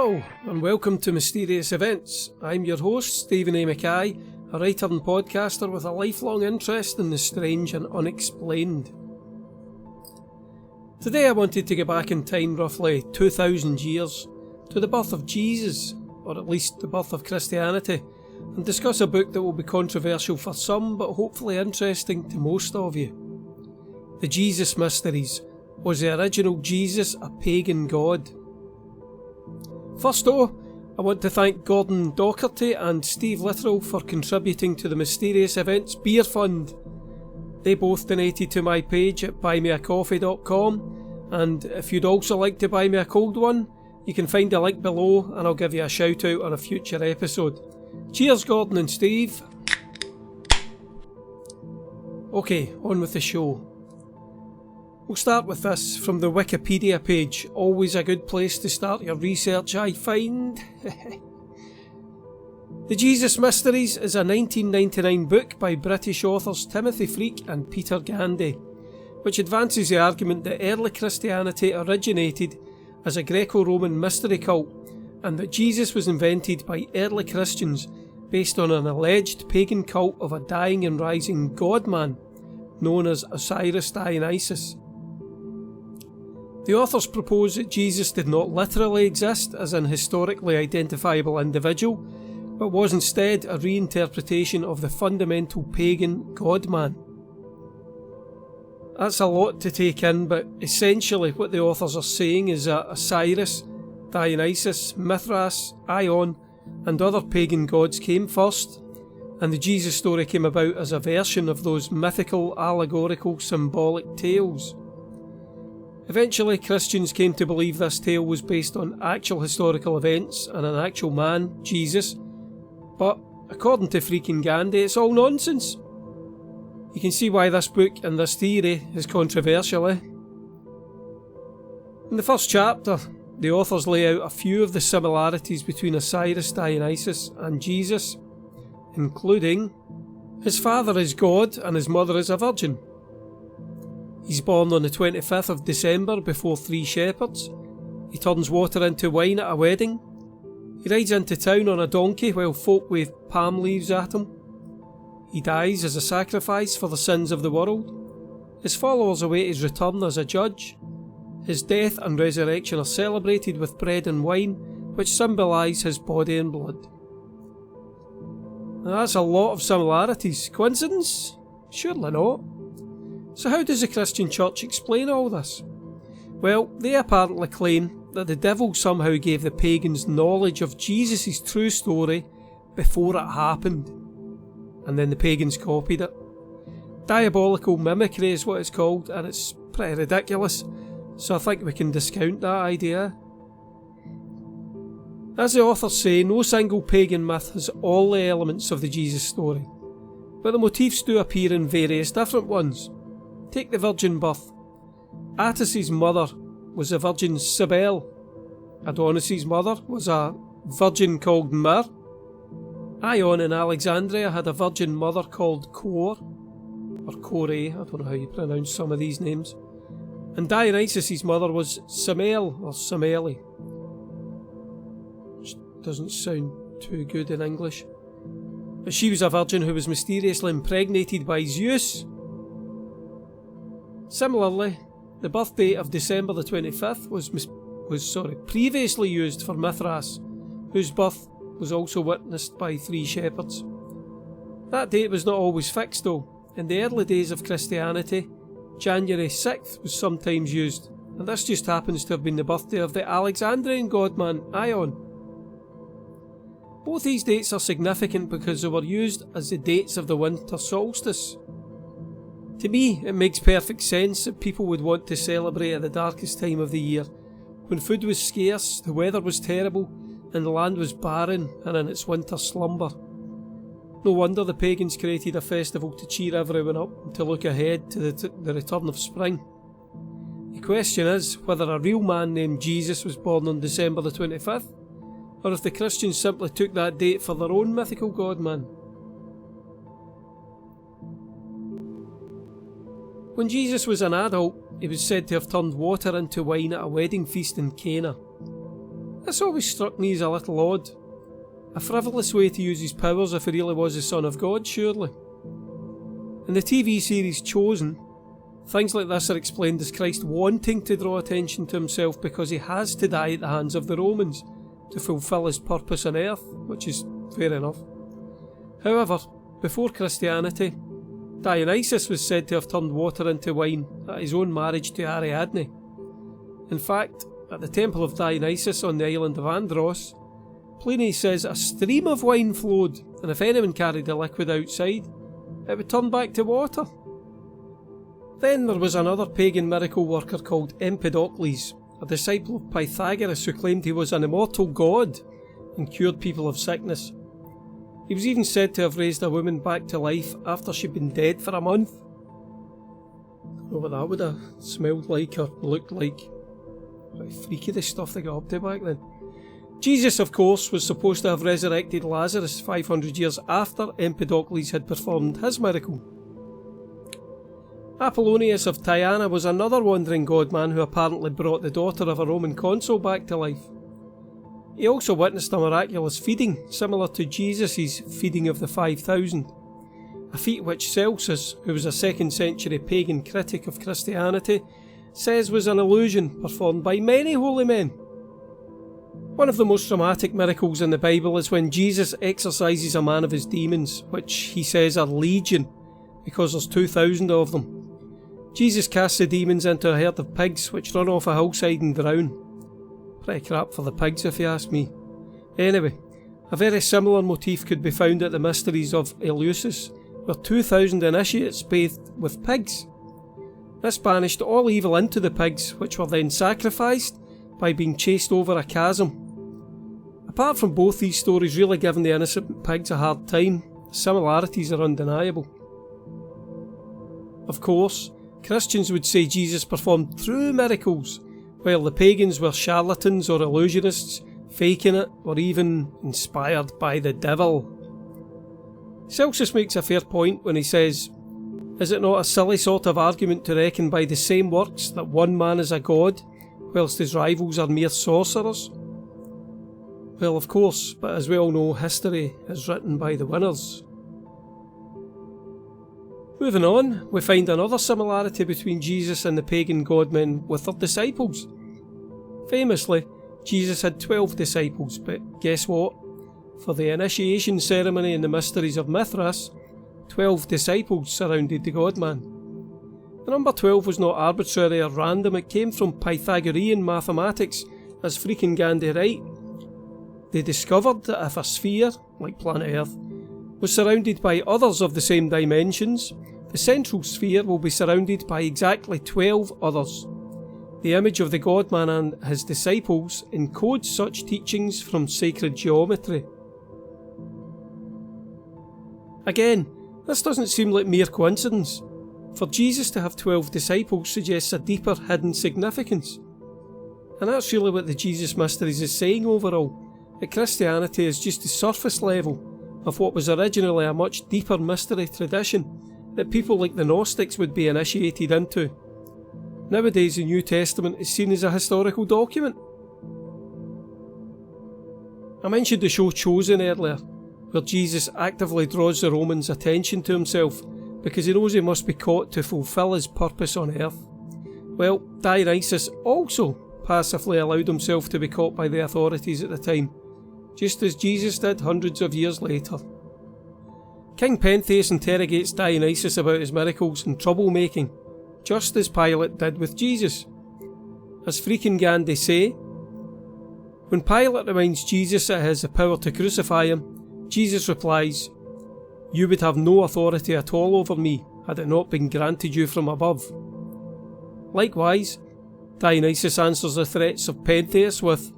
Hello and welcome to Mysterious Events. I'm your host, Stephen A. Mackay, a writer and podcaster with a lifelong interest in the strange and unexplained. Today I wanted to go back in time roughly 2,000 years to the birth of Jesus, or at least the birth of Christianity, and discuss a book that will be controversial for some but hopefully interesting to most of you. The Jesus Mysteries. Was the original Jesus a pagan god? First though, I want to thank Gordon Docherty and Steve Littrell for contributing to the Mysterious Events Beer Fund. They both donated to my page at buymeacoffee.com, and if you'd also like to buy me a cold one, you can find the link below and I'll give you a shout out on a future episode. Cheers Gordon and Steve. Okay, on with the show. We'll start with this from the Wikipedia page, always a good place to start your research, I find. The Jesus Mysteries is a 1999 book by British authors Timothy Freke and Peter Gandy, which advances the argument that early Christianity originated as a Greco-Roman mystery cult, and that Jesus was invented by early Christians based on an alleged pagan cult of a dying and rising god-man known as Osiris Dionysus. The authors propose that Jesus did not literally exist as an historically identifiable individual, but was instead a reinterpretation of the fundamental pagan god-man. That's a lot to take in, but essentially what the authors are saying is that Osiris, Dionysus, Mithras, Ion, and other pagan gods came first, and the Jesus story came about as a version of those mythical, allegorical, symbolic tales. Eventually, Christians came to believe this tale was based on actual historical events and an actual man, Jesus, but according to Freke and Gandy, it's all nonsense. You can see why this book and this theory is controversial, eh? In the first chapter, the authors lay out a few of the similarities between Osiris Dionysus and Jesus, including his father is God and his mother is a virgin. He's born on the 25th of December before 3 shepherds. He turns water into wine at a wedding. He rides into town on a donkey while folk wave palm leaves at him. He dies as a sacrifice for the sins of the world. His followers await his return as a judge. His death and resurrection are celebrated with bread and wine, which symbolise his body and blood. Now that's a lot of similarities. Coincidence? Surely not. So how does the Christian Church explain all this? Well, they apparently claim that the devil somehow gave the pagans knowledge of Jesus' true story before it happened, and then the pagans copied it. Diabolical mimicry is what it's called, and it's pretty ridiculous, so I think we can discount that idea. As the authors say, no single pagan myth has all the elements of the Jesus story, but the motifs do appear in various different ones. Take the virgin birth. Attis's mother was the virgin Cybele. Adonis's mother was a virgin called Mir. Ion in Alexandria had a virgin mother called Kore, or Kore, I don't know how you pronounce some of these names. And Dionysus' mother was Semele, or Semele. Which doesn't sound too good in English. But she was a virgin who was mysteriously impregnated by Zeus. Similarly, the birth date of December the 25th was previously used for Mithras, whose birth was also witnessed by 3 shepherds. That date was not always fixed though. In the early days of Christianity, January 6th was sometimes used, and this just happens to have been the birthday of the Alexandrian godman Ion. Both these dates are significant because they were used as the dates of the winter solstice. To me, it makes perfect sense that people would want to celebrate at the darkest time of the year, when food was scarce, the weather was terrible, and the land was barren and in its winter slumber. No wonder the pagans created a festival to cheer everyone up and to look ahead to the return of spring. The question is whether a real man named Jesus was born on December the 25th, or if the Christians simply took that date for their own mythical god-man. When Jesus was an adult, he was said to have turned water into wine at a wedding feast in Cana. This always struck me as a little odd. A frivolous way to use his powers if he really was the Son of God, surely. In the TV series Chosen, things like this are explained as Christ wanting to draw attention to himself because he has to die at the hands of the Romans to fulfil his purpose on earth, which is fair enough. However, before Christianity, Dionysus was said to have turned water into wine at his own marriage to Ariadne. In fact, at the temple of Dionysus on the island of Andros, Pliny says a stream of wine flowed, and if anyone carried the liquid outside, it would turn back to water. Then there was another pagan miracle worker called Empedocles, a disciple of Pythagoras who claimed he was an immortal god and cured people of sickness. He was even said to have raised a woman back to life after she'd been dead for a month. I don't know what that would have smelled like or looked like. Pretty freaky the stuff they got up to back then. Jesus, of course, was supposed to have resurrected Lazarus 500 years after Empedocles had performed his miracle. Apollonius of Tyana was another wandering godman who apparently brought the daughter of a Roman consul back to life. He also witnessed a miraculous feeding, similar to Jesus' feeding of the 5,000, a feat which Celsus, who was a 2nd century pagan critic of Christianity, says was an illusion performed by many holy men. One of the most dramatic miracles in the Bible is when Jesus exorcises a man of his demons, which he says are legion, because there's 2,000 of them. Jesus casts the demons into a herd of pigs which run off a hillside and drown. Pretty crap for the pigs if you ask me. Anyway, a very similar motif could be found at the mysteries of Eleusis, where 2,000 initiates bathed with pigs. This banished all evil into the pigs, which were then sacrificed by being chased over a chasm. Apart from both these stories really giving the innocent pigs a hard time, the similarities are undeniable. Of course, Christians would say Jesus performed true miracles, while the pagans were charlatans or illusionists, faking it, or even inspired by the devil. Celsus makes a fair point when he says, "Is it not a silly sort of argument to reckon by the same works that one man is a god, whilst his rivals are mere sorcerers?" Well, of course, but as we all know, history is written by the winners. Moving on, we find another similarity between Jesus and the pagan godmen with their disciples. Famously, Jesus had 12 disciples, but guess what? For the initiation ceremony in the mysteries of Mithras, 12 disciples surrounded the godman. The number 12 was not arbitrary or random, it came from Pythagorean mathematics, as freaking Gandhi write. They discovered that if a sphere, like planet Earth, was surrounded by others of the same dimensions, the central sphere will be surrounded by exactly 12 others. The image of the godman and his disciples encodes such teachings from sacred geometry. Again, this doesn't seem like mere coincidence. For Jesus to have 12 disciples suggests a deeper hidden significance. And that's really what the Jesus Mysteries is saying overall, that Christianity is just the surface level of what was originally a much deeper mystery tradition that people like the Gnostics would be initiated into. Nowadays the New Testament is seen as a historical document. I mentioned the show Chosen earlier, where Jesus actively draws the Romans' attention to himself because he knows he must be caught to fulfil his purpose on earth. Well, Dionysus also passively allowed himself to be caught by the authorities at the time, just as Jesus did hundreds of years later. King Pentheus interrogates Dionysus about his miracles and troublemaking, just as Pilate did with Jesus. As freaking Gandhi say, when Pilate reminds Jesus that he has the power to crucify him, Jesus replies, "You would have no authority at all over me had it not been granted you from above." Likewise, Dionysus answers the threats of Pentheus with,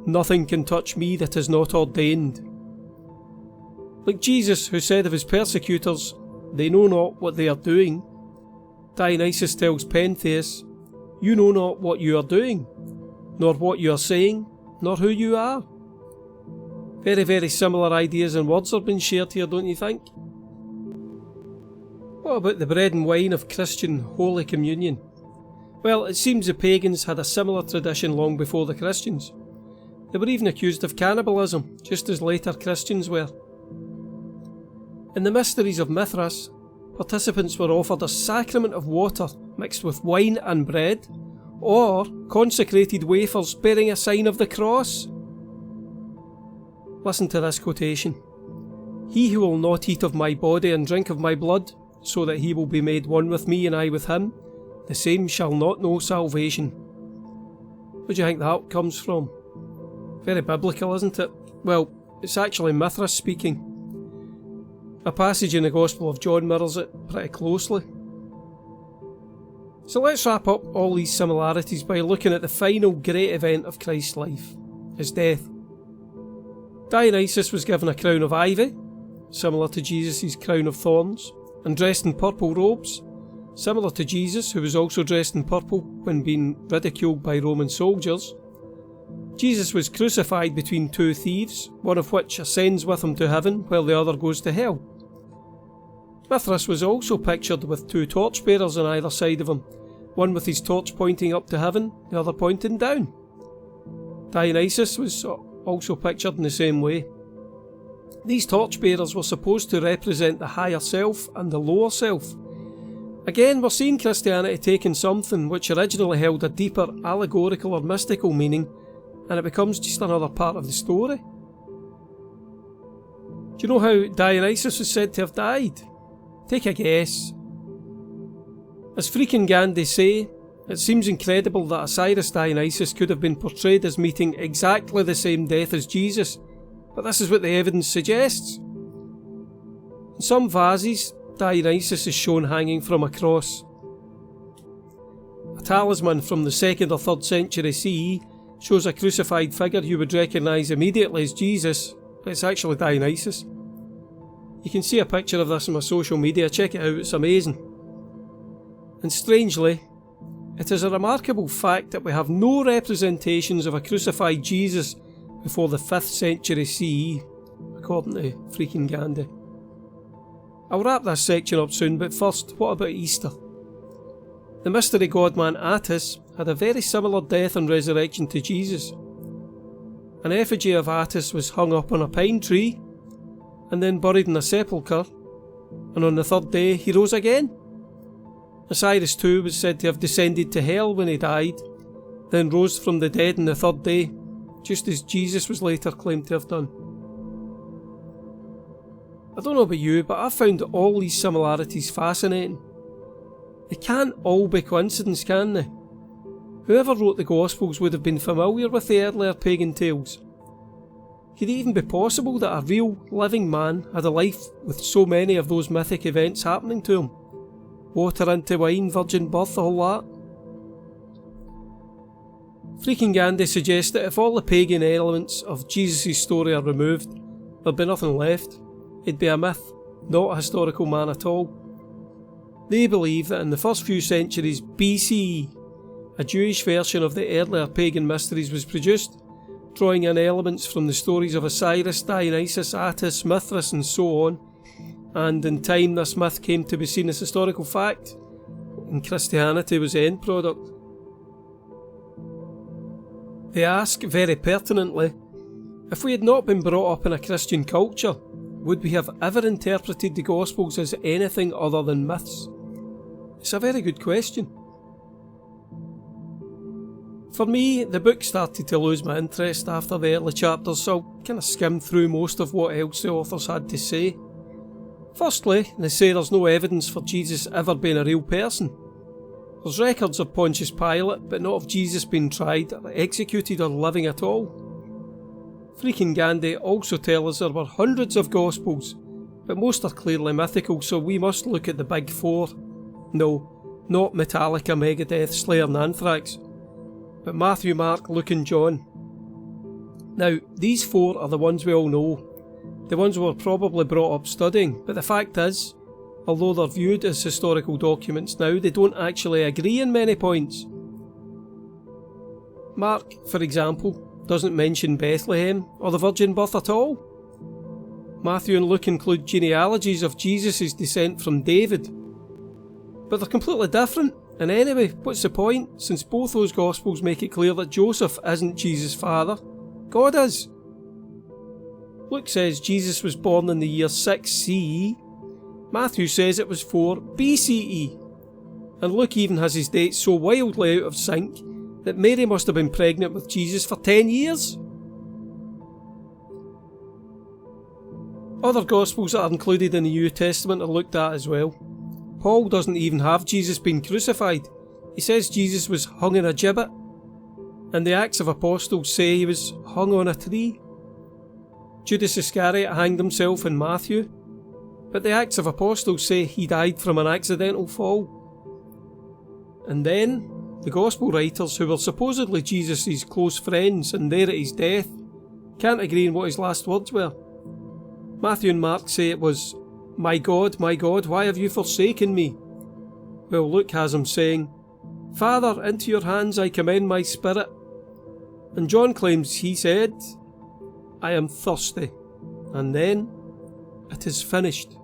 "Nothing can touch me that is not ordained." Like Jesus, who said of his persecutors, "They know not what they are doing," Dionysus tells Pentheus, "You know not what you are doing, nor what you are saying, nor who you are." Very, very similar ideas and words are being shared here, don't you think? What about the bread and wine of Christian Holy Communion? Well, it seems the pagans had a similar tradition long before the Christians. They were even accused of cannibalism, just as later Christians were. In the mysteries of Mithras, participants were offered a sacrament of water mixed with wine and bread, or consecrated wafers bearing a sign of the cross. Listen to this quotation. "He who will not eat of my body and drink of my blood, so that he will be made one with me and I with him, the same shall not know salvation." Where do you think that comes from? Very biblical, isn't it? Well, it's actually Mithras speaking. A passage in the Gospel of John mirrors it pretty closely. So let's wrap up all these similarities by looking at the final great event of Christ's life, his death. Dionysus was given a crown of ivy, similar to Jesus' crown of thorns, and dressed in purple robes, similar to Jesus, who was also dressed in purple when being ridiculed by Roman soldiers. Jesus was crucified between two thieves, one of which ascends with him to heaven while the other goes to hell. Mithras was also pictured with two torchbearers on either side of him, one with his torch pointing up to heaven, the other pointing down. Dionysus was also pictured in the same way. These torchbearers were supposed to represent the higher self and the lower self. Again, we're seeing Christianity taking something which originally held a deeper allegorical or mystical meaning, and it becomes just another part of the story. Do you know how Dionysus was said to have died? Take a guess. As freaking Gandhi say, it seems incredible that Osiris Dionysus could have been portrayed as meeting exactly the same death as Jesus, but this is what the evidence suggests. In some vases, Dionysus is shown hanging from a cross. A talisman from the 2nd or 3rd century CE shows a crucified figure you would recognise immediately as Jesus, but it's actually Dionysus. You can see a picture of this on my social media, check it out, it's amazing. And strangely, it is a remarkable fact that we have no representations of a crucified Jesus before the 5th century CE, according to freaking Gandhi. I'll wrap this section up soon, but first, what about Easter? The mystery god-man Attis had a very similar death and resurrection to Jesus. An effigy of Attis was hung up on a pine tree, and then buried in a sepulchre, and on the 3rd day he rose again. Osiris too was said to have descended to hell when he died, then rose from the dead on the 3rd day, just as Jesus was later claimed to have done. I don't know about you, but I've found all these similarities fascinating. They can't all be coincidence, can they? Whoever wrote the Gospels would have been familiar with the earlier pagan tales. Could it even be possible that a real, living man had a life with so many of those mythic events happening to him? Water into wine, virgin birth, all that? Freaking Gandhi suggests that if all the pagan elements of Jesus' story are removed, there'd be nothing left. He'd be a myth, not a historical man at all. They believe that in the first few centuries BCE, a Jewish version of the earlier pagan mysteries was produced, drawing in elements from the stories of Osiris, Dionysus, Attis, Mithras and so on, and in time this myth came to be seen as historical fact, and Christianity was the end product. They ask, very pertinently, if we had not been brought up in a Christian culture, would we have ever interpreted the Gospels as anything other than myths? It's a very good question. For me, the book started to lose my interest after the early chapters, so I'll kind of skim through most of what else the authors had to say. Firstly, they say there's no evidence for Jesus ever being a real person. There's records of Pontius Pilate, but not of Jesus being tried, or executed, or living at all. Freaking Gandhi also tell us there were hundreds of Gospels, but most are clearly mythical, so we must look at the big four. No, not Metallica, Megadeth, Slayer and Anthrax, but Matthew, Mark, Luke and John. Now, these four are the ones we all know, the ones we were probably brought up studying, but the fact is, although they're viewed as historical documents now, they don't actually agree in many points. Mark, for example, doesn't mention Bethlehem or the virgin birth at all. Matthew and Luke include genealogies of Jesus' descent from David, but they're completely different. And anyway, what's the point, since both those Gospels make it clear that Joseph isn't Jesus' father, God is. Luke says Jesus was born in the year 6 CE. Matthew says it was 4 BCE. And Luke even has his dates so wildly out of sync that Mary must have been pregnant with Jesus for 10 years. Other Gospels that are included in the New Testament are looked at as well. Paul doesn't even have Jesus being crucified. He says Jesus was hung on a gibbet. And the Acts of Apostles say he was hung on a tree. Judas Iscariot hanged himself in Matthew. But the Acts of Apostles say he died from an accidental fall. And then, the Gospel writers, who were supposedly Jesus' close friends and there at his death, can't agree on what his last words were. Matthew and Mark say it was, my God, why have you forsaken me?" Well, Luke has him saying, "Father, into your hands I commend my spirit." And John claims he said, "I am thirsty," and then, "It is finished."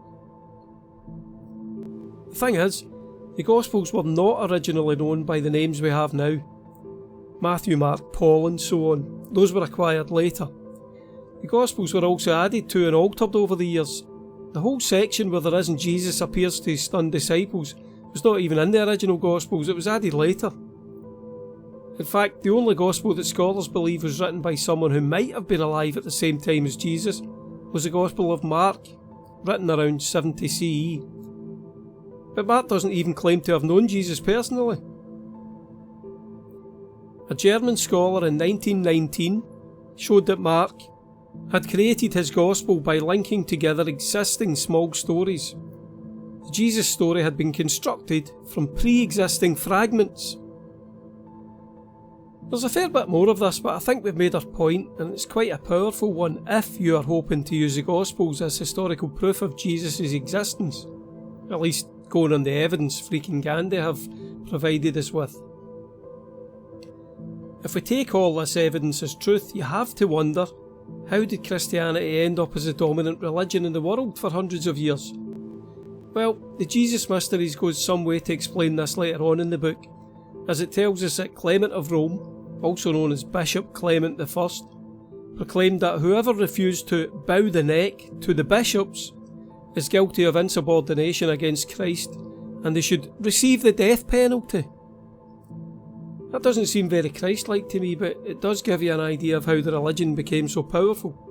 The thing is, the Gospels were not originally known by the names we have now. Matthew, Mark, Paul and so on. Those were acquired later. The Gospels were also added to and altered over the years. The whole section where the risen Jesus appears to his stunned disciples was not even in the original Gospels, it was added later. In fact, the only Gospel that scholars believe was written by someone who might have been alive at the same time as Jesus was the Gospel of Mark, written around 70 CE. But Mark doesn't even claim to have known Jesus personally. A German scholar in 1919 showed that Mark had created his Gospel by linking together existing small stories. The Jesus story had been constructed from pre-existing fragments. There's a fair bit more of this, but I think we've made our point, and it's quite a powerful one if you are hoping to use the Gospels as historical proof of Jesus' existence. At least going on the evidence freaking Gandhi have provided us with. If we take all this evidence as truth, you have to wonder, how did Christianity end up as the dominant religion in the world for hundreds of years? Well, the Jesus Mysteries goes some way to explain this later on in the book, as it tells us that Clement of Rome, also known as Bishop Clement I, proclaimed that whoever refused to bow the neck to the bishops is guilty of insubordination against Christ, and they should receive the death penalty. That doesn't seem very Christ-like to me, but it does give you an idea of how the religion became so powerful.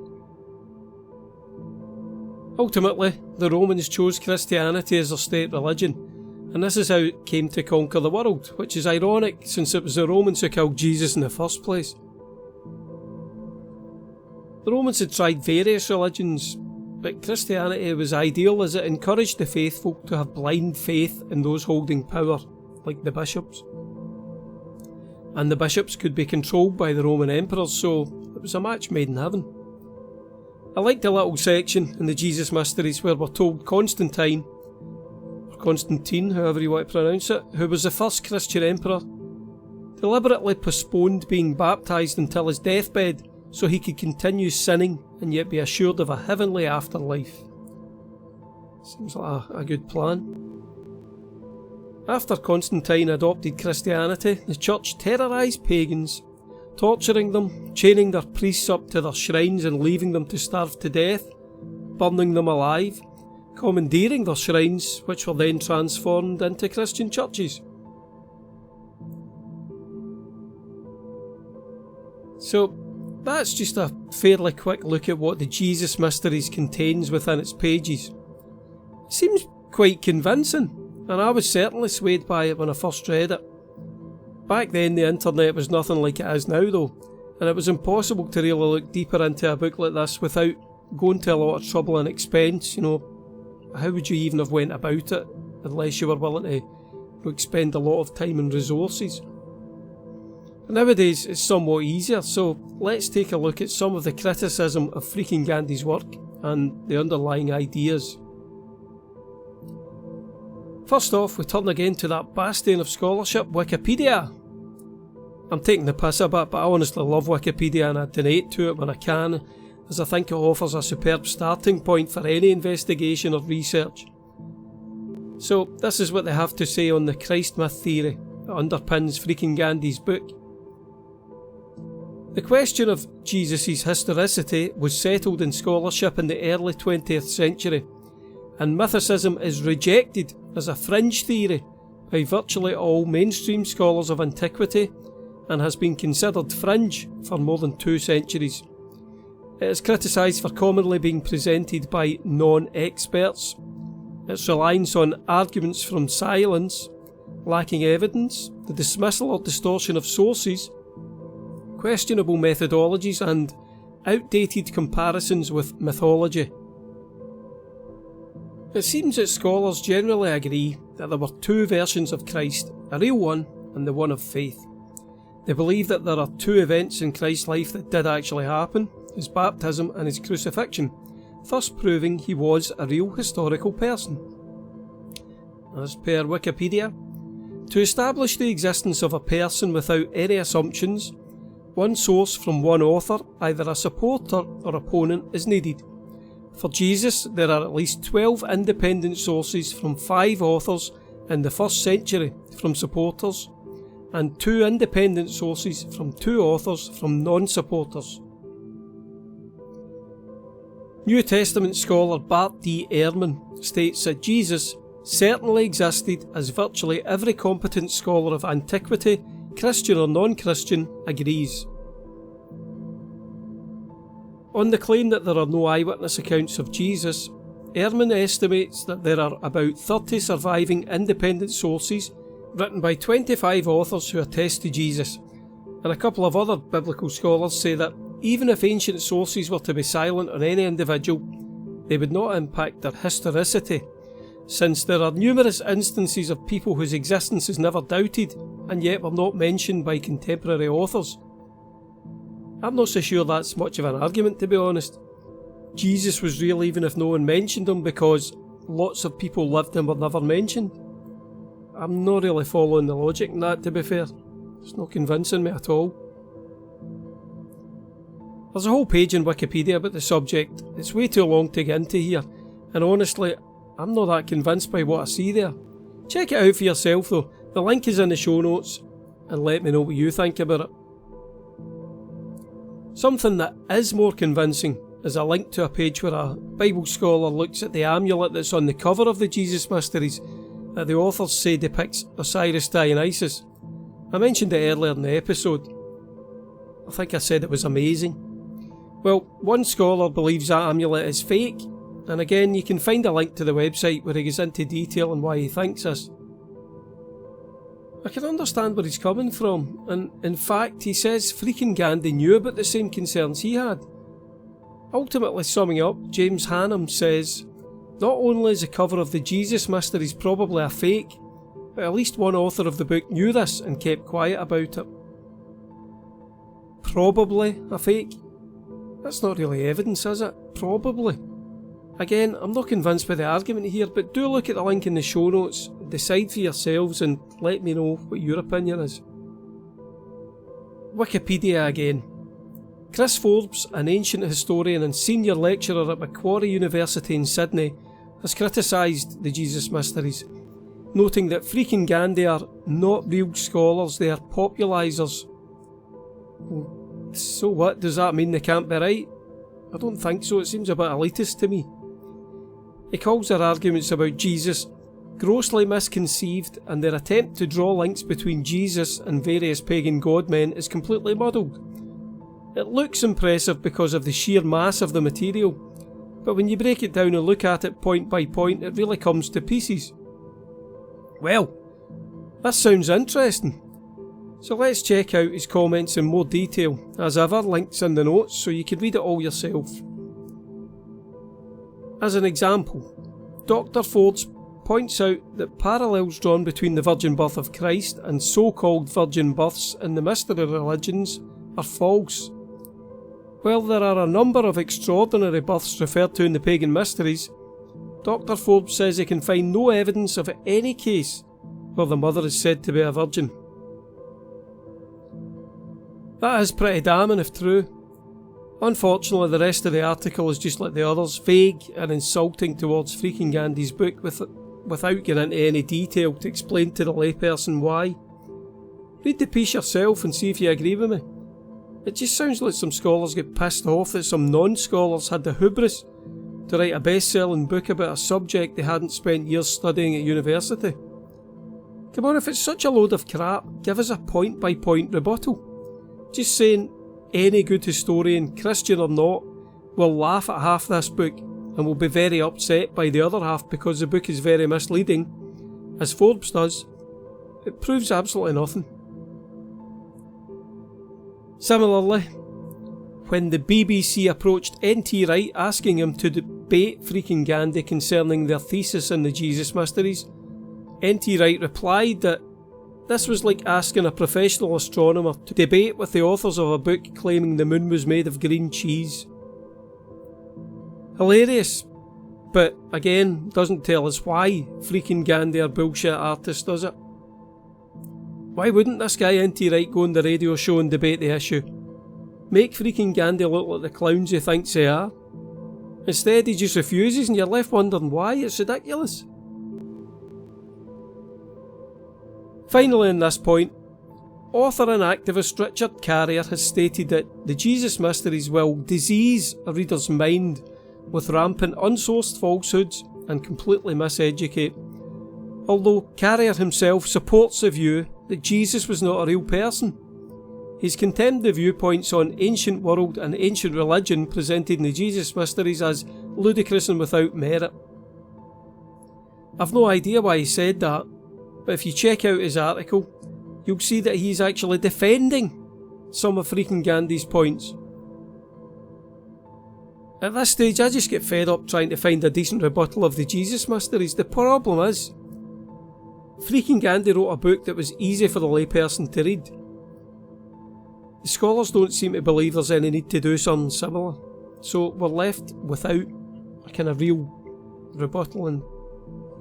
Ultimately, the Romans chose Christianity as their state religion, and this is how it came to conquer the world, which is ironic since it was the Romans who killed Jesus in the first place. The Romans had tried various religions, but Christianity was ideal as it encouraged the faithful to have blind faith in those holding power, like the bishops. And the bishops could be controlled by the Roman emperors, so it was a match made in heaven. I liked the little section in the Jesus Mysteries where we're told Constantine, or Constantine, however you want to pronounce it, who was the first Christian emperor, deliberately postponed being baptised until his deathbed so he could continue sinning and yet be assured of a heavenly afterlife. Seems like a good plan. After Constantine adopted Christianity, the church terrorised pagans, torturing them, chaining their priests up to their shrines and leaving them to starve to death, burning them alive, commandeering their shrines, which were then transformed into Christian churches. So, that's just a fairly quick look at what the Jesus Mysteries contains within its pages. It seems quite convincing, and I was certainly swayed by it when I first read it. Back then the internet was nothing like it is now though, and it was impossible to really look deeper into a book like this without going to a lot of trouble and expense. How would you even have went about it unless you were willing to expend a lot of time and resources? Nowadays it's somewhat easier, so let's take a look at some of the criticism of freaking Gandhi's work and the underlying ideas. First off, we turn again to that bastion of scholarship, Wikipedia. I'm taking the piss a bit, but I honestly love Wikipedia and I donate to it when I can, as I think it offers a superb starting point for any investigation or research. So, this is what they have to say on the Christ myth theory that underpins freaking Gandhi's book. The question of Jesus' historicity was settled in scholarship in the early 20th century, and mythicism is rejected as a fringe theory by virtually all mainstream scholars of antiquity and has been considered fringe for more than 2 centuries. It is criticised for commonly being presented by non-experts, its reliance on arguments from silence, lacking evidence, the dismissal or distortion of sources, questionable methodologies and outdated comparisons with mythology. It seems that scholars generally agree that there were 2 versions of Christ, a real one and the one of faith. They believe that there are 2 events in Christ's life that did actually happen, his baptism and his crucifixion, thus proving he was a real historical person. As per Wikipedia, to establish the existence of a person without any assumptions, one source from one author, either a supporter or opponent, is needed. For Jesus, there are at least 12 independent sources from 5 authors in the 1st century from supporters, and 2 independent sources from 2 authors from non-supporters. New Testament scholar Bart D. Ehrman states that Jesus certainly existed, as virtually every competent scholar of antiquity, Christian or non-Christian, agrees. On the claim that there are no eyewitness accounts of Jesus, Ehrman estimates that there are about 30 surviving independent sources written by 25 authors who attest to Jesus, and a couple of other biblical scholars say that even if ancient sources were to be silent on any individual, they would not impact their historicity, since there are numerous instances of people whose existence is never doubted and yet were not mentioned by contemporary authors. I'm not so sure that's much of an argument, to be honest. Jesus was real even if no one mentioned him because lots of people lived and were never mentioned. I'm not really following the logic in that, to be fair. It's not convincing me at all. There's a whole page in Wikipedia about the subject. It's way too long to get into here, and honestly, I'm not that convinced by what I see there. Check it out for yourself though. The link is in the show notes, and let me know what you think about it. Something that is more convincing is a link to a page where a Bible scholar looks at the amulet that's on the cover of the Jesus Mysteries that the authors say depicts Osiris Dionysus. I mentioned it earlier in the episode. I think I said it was amazing. Well, one scholar believes that amulet is fake, and again you can find a link to the website where he goes into detail on why he thinks this. I can understand where he's coming from, and in fact he says freaking Gandhi knew about the same concerns he had. Ultimately summing up, James Hannam says, not only is the cover of the Jesus Mysteries probably a fake, but at least one author of the book knew this and kept quiet about it. Probably a fake? That's not really evidence, is it? Probably. Again, I'm not convinced by the argument here, but do look at the link in the show notes, decide for yourselves and let me know what your opinion is. Wikipedia again. Chris Forbes, an ancient historian and senior lecturer at Macquarie University in Sydney, has criticised the Jesus Mysteries, noting that freaking Gandhi are not real scholars, they are popularisers. So what, does that mean they can't be right? I don't think so, it seems a bit elitist to me. He calls their arguments about Jesus grossly misconceived, and their attempt to draw links between Jesus and various pagan god men is completely muddled. It looks impressive because of the sheer mass of the material, but when you break it down and look at it point by point, it really comes to pieces. Well, that sounds interesting. So let's check out his comments in more detail. As ever, links in the notes so you can read it all yourself. As an example, Dr. Forbes points out that parallels drawn between the virgin birth of Christ and so-called virgin births in the mystery religions are false. While there are a number of extraordinary births referred to in the pagan mysteries, Dr. Forbes says he can find no evidence of any case where the mother is said to be a virgin. That is pretty damning if true. Unfortunately, the rest of the article is just like the others, vague and insulting towards freaking Gandhi's book without getting into any detail to explain to the layperson why. Read the piece yourself and see if you agree with me. It just sounds like some scholars get pissed off that some non-scholars had the hubris to write a best-selling book about a subject they hadn't spent years studying at university. Come on, if it's such a load of crap, give us a point-by-point rebuttal. Just saying any good historian, Christian or not, will laugh at half this book and will be very upset by the other half because the book is very misleading, as Forbes does. It proves absolutely nothing. Similarly, when the BBC approached N.T. Wright asking him to debate freaking Gandhi concerning their thesis in the Jesus Mysteries, N.T. Wright replied that this was like asking a professional astronomer to debate with the authors of a book claiming the moon was made of green cheese. Hilarious, but again, doesn't tell us why freaking Gandhi are bullshit artists, does it? Why wouldn't this guy N.T. Wright go on the radio show and debate the issue? Make freaking Gandhi look like the clowns he thinks they are. Instead he just refuses and you're left wondering why. It's ridiculous. Finally on this point, author and activist Richard Carrier has stated that the Jesus Mysteries will disease a reader's mind with rampant unsourced falsehoods and completely miseducate. Although Carrier himself supports the view that Jesus was not a real person, he's condemned the viewpoints on ancient world and ancient religion presented in the Jesus Mysteries as ludicrous and without merit. I've no idea why he said that, but if you check out his article, you'll see that he's actually defending some of freaking Gandhi's points. At this stage I just get fed up trying to find a decent rebuttal of the Jesus Mysteries. The problem is, freaking Gandhi wrote a book that was easy for the layperson to read. The scholars don't seem to believe there's any need to do something similar, so we're left without a kind of real rebuttal and,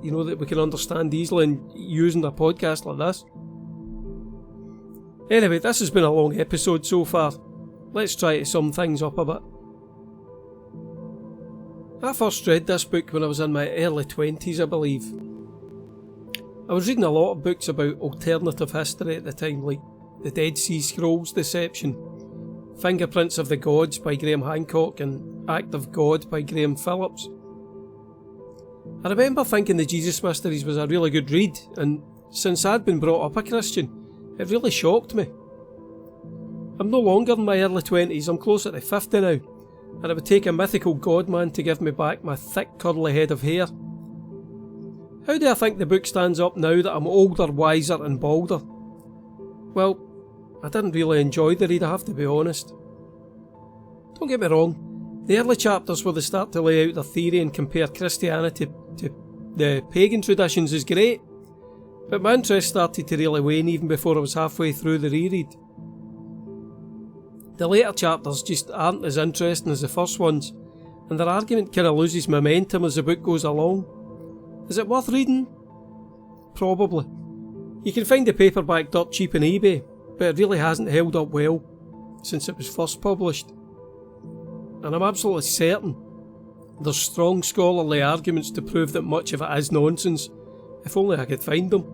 that we can understand easily and using a podcast like this. Anyway, this has been a long episode so far. Let's try to sum things up a bit. I first read this book when I was in my early 20s, I believe. I was reading a lot of books about alternative history at the time, like The Dead Sea Scrolls Deception, Fingerprints of the Gods by Graham Hancock and Act of God by Graham Phillips. I remember thinking the Jesus Mysteries was a really good read, and since I'd been brought up a Christian, it really shocked me. I'm no longer in my early 20s, I'm closer to 50 now, and it would take a mythical godman to give me back my thick curly head of hair. How do I think the book stands up now that I'm older, wiser and balder? Well, I didn't really enjoy the read, I have to be honest. Don't get me wrong, the early chapters where they start to lay out their theory and compare Christianity to the pagan traditions is great, but my interest started to really wane even before I was halfway through the reread. The later chapters just aren't as interesting as the first ones, and their argument kind of loses momentum as the book goes along. Is it worth reading? Probably. You can find the paperback dirt cheap on eBay, but it really hasn't held up well since it was first published. And I'm absolutely certain there's strong scholarly arguments to prove that much of it is nonsense, if only I could find them.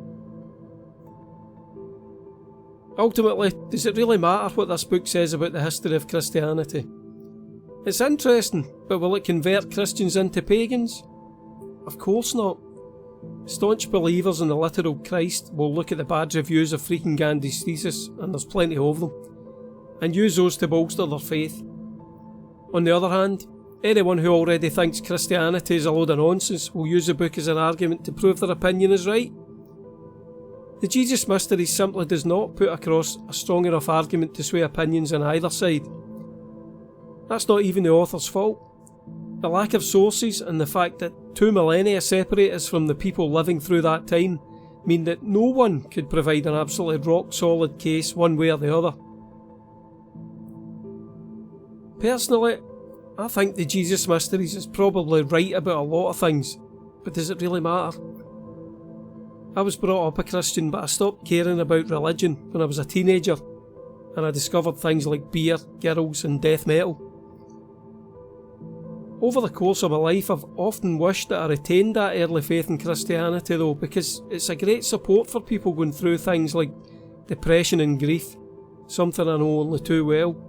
Ultimately, does it really matter what this book says about the history of Christianity? It's interesting, but will it convert Christians into pagans? Of course not. Staunch believers in the literal Christ will look at the bad reviews of freaking Gandhi's thesis, and there's plenty of them, and use those to bolster their faith. On the other hand, anyone who already thinks Christianity is a load of nonsense will use the book as an argument to prove their opinion is right. The Jesus Mysteries simply does not put across a strong enough argument to sway opinions on either side. That's not even the author's fault. The lack of sources and the fact that 2 millennia separate us from the people living through that time mean that no one could provide an absolutely rock solid case one way or the other. Personally, I think the Jesus Mysteries is probably right about a lot of things, but does it really matter? I was brought up a Christian, but I stopped caring about religion when I was a teenager, and I discovered things like beer, girls and death metal. Over the course of my life, I've often wished that I retained that early faith in Christianity though, because it's a great support for people going through things like depression and grief, something I know only too well.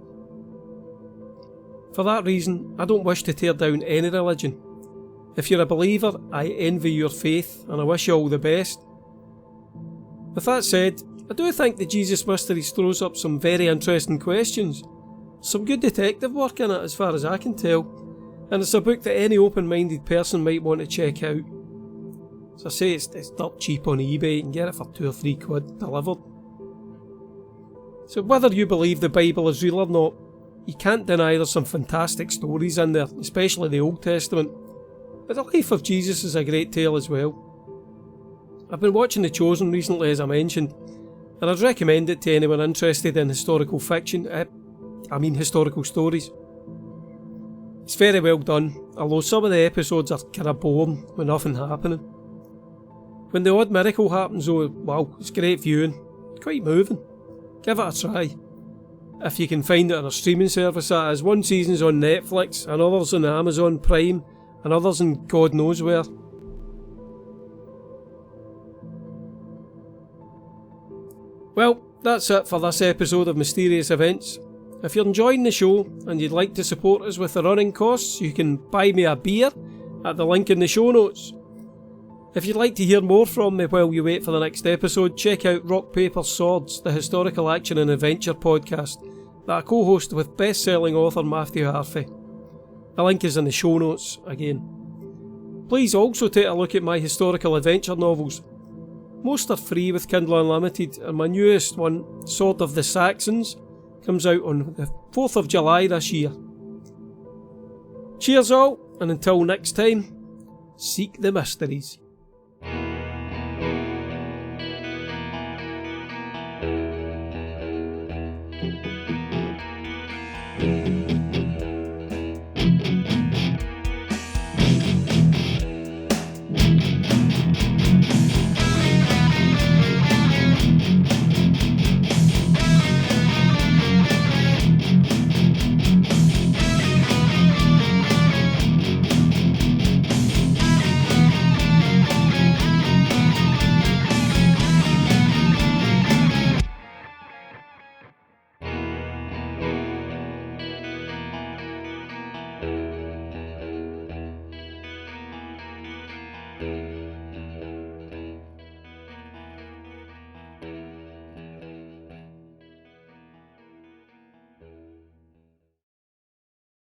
For that reason, I don't wish to tear down any religion. If you're a believer, I envy your faith and I wish you all the best. With that said, I do think the Jesus Mysteries throws up some very interesting questions. Some good detective work in it as far as I can tell, and it's a book that any open-minded person might want to check out. As I say, it's dirt cheap on eBay, you can get it for £2 or £3 delivered. So whether you believe the Bible is real or not, you can't deny there's some fantastic stories in there, especially the Old Testament. But the life of Jesus is a great tale as well. I've been watching The Chosen recently, as I mentioned, and I'd recommend it to anyone interested in historical fiction, historical stories. It's very well done, although some of the episodes are kinda boring with nothing happening. When the odd miracle happens though, wow, it's great viewing, quite moving. Give it a try. If you can find it on a streaming service, that is. One season's on Netflix, and others on Amazon Prime, and others in God knows where. Well, that's it for this episode of Mysterious Events. If you're enjoying the show and you'd like to support us with the running costs, you can buy me a beer at the link in the show notes. If you'd like to hear more from me while you wait for the next episode, check out Rock Paper Swords, the historical action and adventure podcast that I co-host with best-selling author Matthew Harvey. The link is in the show notes again. Please also take a look at my historical adventure novels. Most are free with Kindle Unlimited, and my newest one, Sword of the Saxons, comes out on the 4th of July this year. Cheers all, and until next time, seek the mysteries.